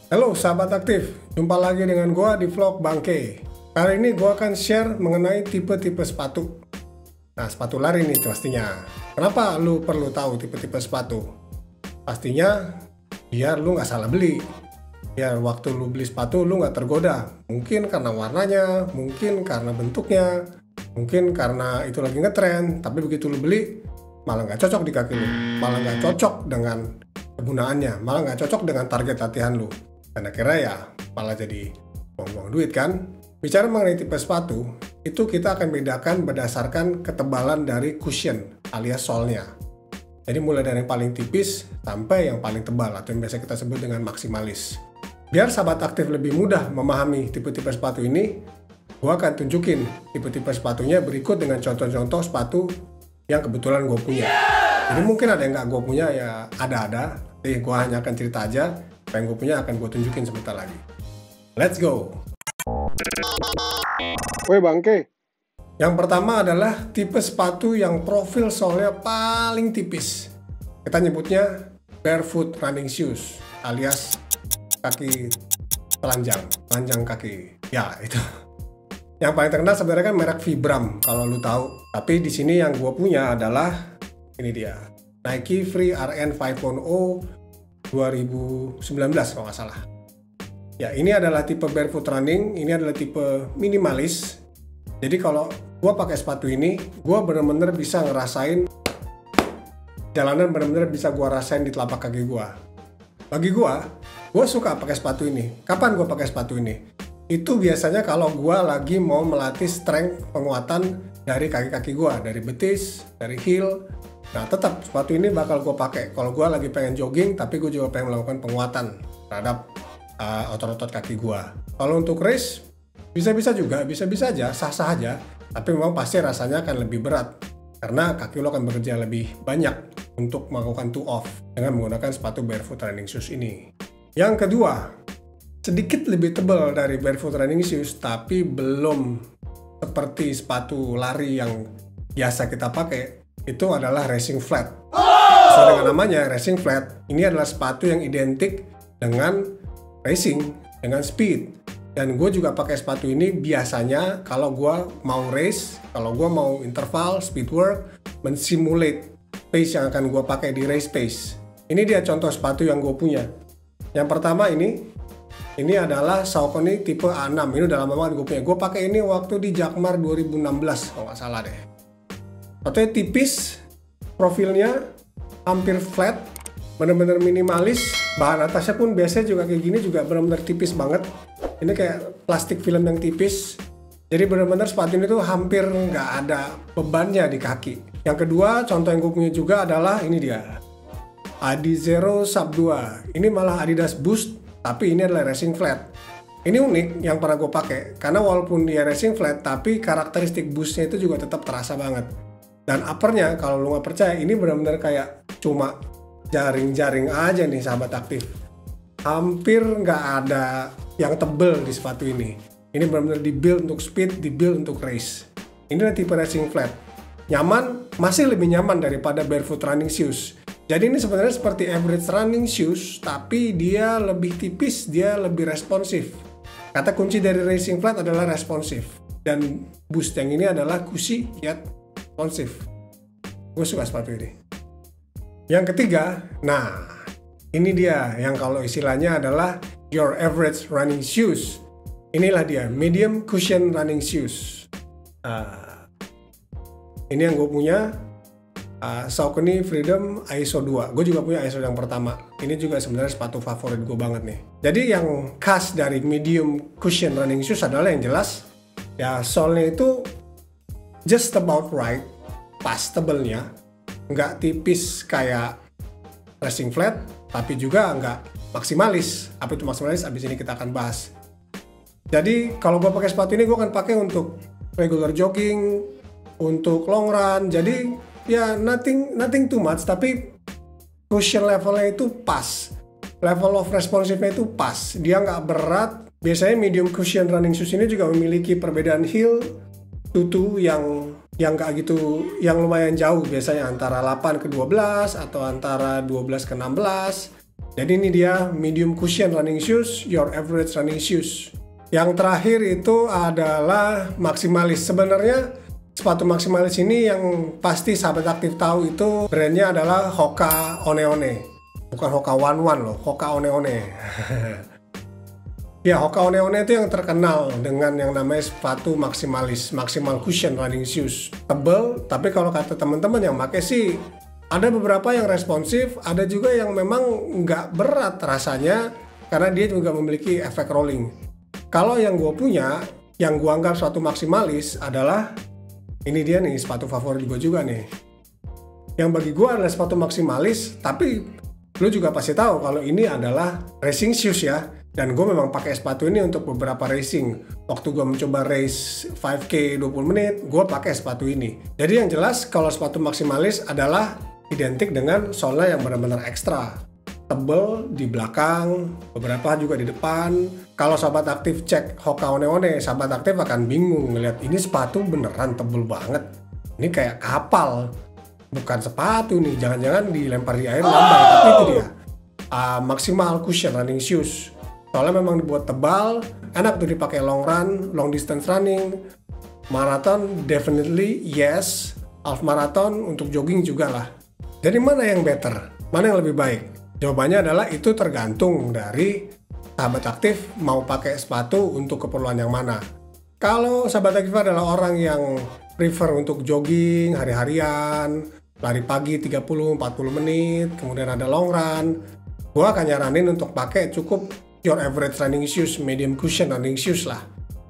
Halo sahabat aktif, jumpa lagi dengan gua di vlog Bangke. Kali ini gua akan share mengenai tipe-tipe sepatu. Nah, sepatu lari nih pastinya. Kenapa lu perlu tahu tipe-tipe sepatu? Pastinya biar lu nggak salah beli. Biar waktu lu beli sepatu lu nggak tergoda. Mungkin karena warnanya, mungkin karena bentuknya, mungkin karena itu lagi ngetren. Tapi begitu lu beli, malah nggak cocok di kaki lu. Malah nggak cocok dengan kegunaannya, malah nggak cocok dengan target latihan lu. Dan akhirnya ya malah jadi buang-buang duit kan. Bicara mengenai tipe sepatu, itu kita akan bedakan berdasarkan ketebalan dari cushion alias solnya. Jadi mulai dari yang paling tipis sampai yang paling tebal atau yang biasa kita sebut dengan maksimalis. Biar sahabat aktif lebih mudah memahami tipe-tipe sepatu ini, gua akan tunjukin tipe-tipe sepatunya berikut dengan contoh-contoh sepatu yang kebetulan gue punya. Jadi mungkin ada yang nggak gue punya, ya ada. Jadi gue hanya akan cerita aja, apa yang gue punya akan gue tunjukin sebentar lagi. Let's go! Woi Bangke, yang pertama adalah tipe sepatu yang profil solnya paling tipis. Kita nyebutnya barefoot running shoes, alias kaki telanjang kaki. Ya itu. Yang paling terkenal sebenarnya kan merek Vibram kalau lu tahu. Tapi di sini yang gue punya adalah ini dia, Nike Free RN 5.0 2019 kalau nggak salah. Ya, ini adalah tipe barefoot running, ini adalah tipe minimalis. Jadi kalau gue pakai sepatu ini, gue bener-bener bisa ngerasain jalanan, bener-bener bisa gue rasain di telapak kaki gue. Bagi gue suka pakai sepatu ini. Kapan gue pakai sepatu ini? Itu biasanya kalau gue lagi mau melatih strength, penguatan dari kaki-kaki gue, dari betis, dari heel. Nah, tetap sepatu ini bakal gue pakai kalau gue lagi pengen jogging, tapi gue juga pengen melakukan penguatan terhadap otot-otot kaki gue. Kalau untuk race, bisa-bisa aja, sah-sah aja, tapi memang pasti rasanya akan lebih berat karena kaki lo akan bekerja lebih banyak untuk melakukan two off dengan menggunakan sepatu barefoot running shoes ini. Yang kedua, sedikit lebih tebal dari barefoot running shoes, tapi belum seperti sepatu lari yang biasa kita pakai. Itu adalah racing flat. Sesuai dengan namanya, racing flat, ini adalah sepatu yang identik dengan racing, dengan speed. Dan gue juga pakai sepatu ini biasanya kalau gue mau race, kalau gue mau interval, speed work, mensimulate pace yang akan gue pakai di race pace. Ini dia contoh sepatu yang gue punya. Yang pertama ini adalah Saucony tipe A6. Ini udah lama banget gue punya. Gue pakai ini waktu di Jakmar 2016 kalau nggak salah deh. Sepatunya tipis, profilnya hampir flat, bener-bener minimalis. Bahan atasnya pun biasanya juga kayak gini, juga bener-bener tipis banget. Ini kayak plastik film yang tipis. Jadi bener-bener sepatu ini tuh hampir nggak ada bebannya di kaki. Yang kedua, contoh yang gue punya juga adalah ini dia, Adizero Sub 2. Ini malah Adidas Boost, tapi ini adalah racing flat. Ini unik yang pernah gue pakai, karena walaupun dia racing flat, tapi karakteristik boostnya itu juga tetap terasa banget. Dan uppernya, kalau lu nggak percaya, ini benar-benar kayak cuma jaring-jaring aja nih sahabat aktif. Hampir nggak ada yang tebel di sepatu ini. Ini benar-benar di-build untuk speed, di-build untuk race. Ini adalah tipe racing flat. Nyaman, masih lebih nyaman daripada barefoot running shoes. Jadi ini sebenarnya seperti average running shoes, tapi dia lebih tipis, dia lebih responsif. Kata kunci dari racing flat adalah responsif. Dan boost yang ini adalah cushy yet responsif. Gue suka sepatu ini. Yang ketiga, nah ini dia yang kalau istilahnya adalah your average running shoes. Inilah dia, medium cushion running shoes. Ini yang gue punya. Saucony Freedom ISO 2. Gue juga punya ISO yang pertama. Ini juga sebenarnya sepatu favorit gue banget nih. Jadi yang khas dari medium cushion running shoes adalah yang jelas ya solnya itu just about right, pas tebelnya, nggak tipis kayak racing flat, tapi juga nggak maksimalis. Apa itu maksimalis? Abis ini kita akan bahas. Jadi kalau gue pakai sepatu ini, gue akan pakai untuk regular jogging, untuk long run. Jadi ya nothing too much, tapi cushion levelnya itu pas, level of responsiveness itu pas, dia nggak berat. Biasanya medium cushion running shoes ini juga memiliki perbedaan heel tutu yang nggak gitu, yang lumayan jauh, biasanya antara 8 ke 12 atau antara 12 ke 16. Jadi ini dia medium cushion running shoes, your average running shoes. Yang terakhir itu adalah maximalis. Sebenarnya sepatu maximalis ini yang pasti sahabat aktif tahu itu brandnya adalah Hoka One One. Bukan Hoka One One loh, Hoka One One. Ya, Hoka One One itu yang terkenal dengan yang namanya sepatu maximalis, maximal cushion running shoes. Tebel, tapi kalau kata teman-teman yang pakai sih ada beberapa yang responsif, ada juga yang memang nggak berat rasanya karena dia juga memiliki efek rolling. Kalau yang gue punya, yang gue anggap sepatu maximalis adalah ini dia nih, sepatu favorit gue juga nih. Yang bagi gue adalah sepatu maximalis, tapi lu juga pasti tahu kalau ini adalah racing shoes ya. Dan gue memang pakai sepatu ini untuk beberapa racing. Waktu gue mencoba race 5K 20 menit, gue pakai sepatu ini. Jadi yang jelas kalau sepatu maximalis adalah identik dengan solnya yang benar-benar ekstra. Tebel di belakang, beberapa juga di depan. Kalau sahabat aktif cek Hoka One One, sahabat aktif akan bingung ngeliat ini sepatu beneran tebel banget. Ini kayak kapal, bukan sepatu nih. Jangan-jangan dilempar di air nambah, tapi itu dia. Maximal cushion running shoes. Soalnya memang dibuat tebal, enak tuh dipakai long run, long distance running, marathon definitely yes, half marathon untuk jogging juga lah. Jadi mana yang better? Mana yang lebih baik? Jawabannya adalah itu tergantung dari sahabat aktif mau pakai sepatu untuk keperluan yang mana. Kalau sahabat aktif adalah orang yang prefer untuk jogging hari-harian, lari pagi 30-40 menit, kemudian ada long run, gua akan nyaranin untuk pakai cukup your average running shoes, medium cushion running shoes lah.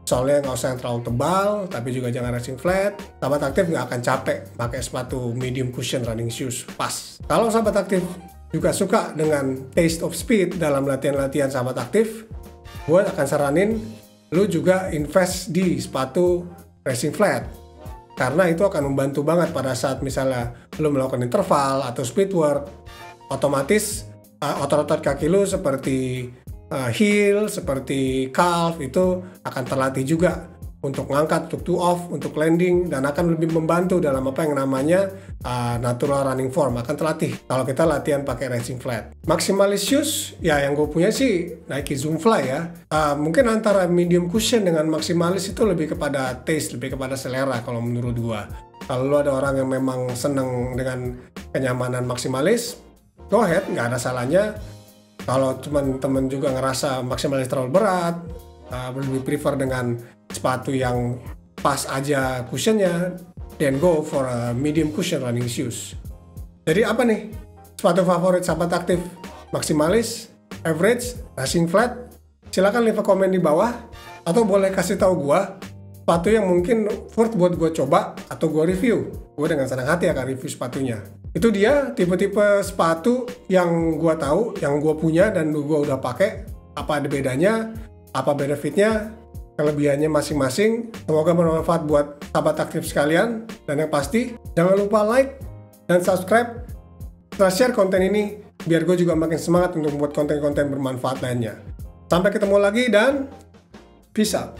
Soalnya nggak usah yang terlalu tebal, tapi juga jangan racing flat. Sahabat aktif nggak akan capek pakai sepatu medium cushion running shoes, pas. Kalau sahabat aktif juga suka dengan taste of speed dalam latihan-latihan sahabat aktif, gue akan saranin lu juga invest di sepatu racing flat. Karena itu akan membantu banget pada saat misalnya lu melakukan interval atau speed work, otomatis otot-otot kaki lu seperti heel, seperti calf itu akan terlatih juga untuk ngangkat, untuk two off, untuk landing, dan akan lebih membantu dalam apa yang namanya natural running form, akan terlatih kalau kita latihan pakai racing flat. Maximalis shoes, ya yang gue punya sih Nike Zoom Fly ya. Mungkin antara medium cushion dengan maximalis itu lebih kepada taste, lebih kepada selera kalau menurut gue. Kalau lu ada orang yang memang seneng dengan kenyamanan maximalis, go ahead, nggak ada salahnya. Kalau teman-teman juga ngerasa maximalis terlalu berat, lebih prefer dengan sepatu yang pas aja cushionnya, then go for a medium cushion running shoes. Jadi apa nih sepatu favorit sahabat aktif? Maximalis, average, racing flat? Silahkan leave a comment di bawah, atau boleh kasih tahu gua sepatu yang mungkin worth buat gue coba atau gue review. Gue dengan senang hati akan review sepatunya. Itu dia tipe-tipe sepatu yang gue tahu, yang gue punya dan gue udah pakai. Apa ada bedanya, apa benefitnya, kelebihannya masing-masing. Semoga bermanfaat buat sahabat aktif sekalian. Dan yang pasti, jangan lupa like dan subscribe. Setelah share konten ini, biar gue juga makin semangat untuk membuat konten-konten bermanfaat lainnya. Sampai ketemu lagi dan peace out.